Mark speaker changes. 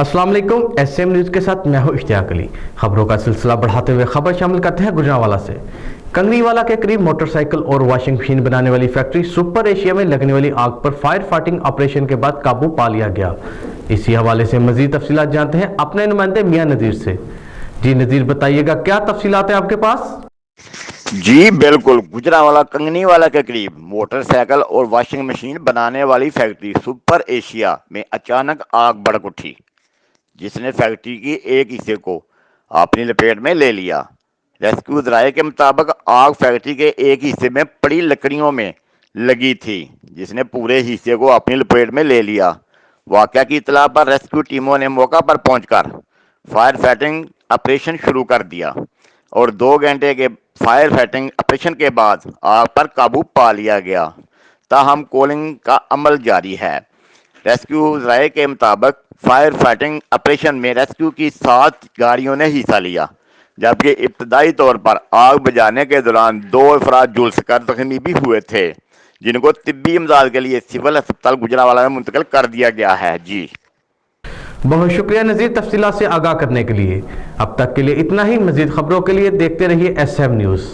Speaker 1: अस्सलाम वालेकुम। SM news के साथ मैं हूं इश्तियाक अली। खबरों का सिलसिला बढ़ाते हुए खबर शामिल करते हैं गुजरांवाला से। कंगनीवाला के करीब मोटरसाइकिल और वॉशिंग मशीन बनाने वाली फैक्ट्री सुपर एशिया में लगने वाली आग पर फायर फाइटिंग ऑपरेशन के बाद काबू पा लिया गया। इसी हवाले से मजीद तफसीलात जानते हैं अपने नुमाइंदे मियां नज़ीर से। जी नज़ीर, बताइएगा क्या तफसीलात है आपके पास?
Speaker 2: जी बिल्कुल, गुजरांवाला कंगनीवाला के करीब मोटरसाइकिल और वॉशिंग मशीन बनाने वाली फैक्ट्री सुपर एशिया में अचानक आग भड़क उठी, जिसने फैक्ट्री की एक हिस्से को अपनी लपेट में ले लिया। रेस्क्यू ज़राए के मुताबिक आग फैक्ट्री के एक हिस्से में पड़ी लकड़ियों में लगी थी, जिसने पूरे हिस्से को अपनी लपेट में ले लिया। वाक़या की इत्तला पर रेस्क्यू टीमों ने मौका पर पहुंचकर फायर फाइटिंग ऑपरेशन शुरू कर दिया और 2 घंटे के फायर फाइटिंग ऑपरेशन के बाद आग पर काबू पा लिया गया। ताहम कूलिंग का अमल जारी है। रेस्क्यू ज़राए के मुताबिक फायर फाइटिंग ऑपरेशन में रेस्क्यू की 7 गाड़ियों ने हिस्सा लिया, जबकि इब्तदाई तौर पर आग बुझाने के दौरान 2 अफराद झुलसकर जख्मी भी हुए थे, जिनको तिब्बी इमदाद के लिए सिविल अस्पताल गुजरांवाला में मुंतकिल कर दिया गया है। जी
Speaker 1: बहुत शुक्रिया नज़ीर, तफसीलात से आगाह करने के लिए। अब तक के लिए इतना ही। मजीद खबरों के लिए देखते रहिए एसएम न्यूज़।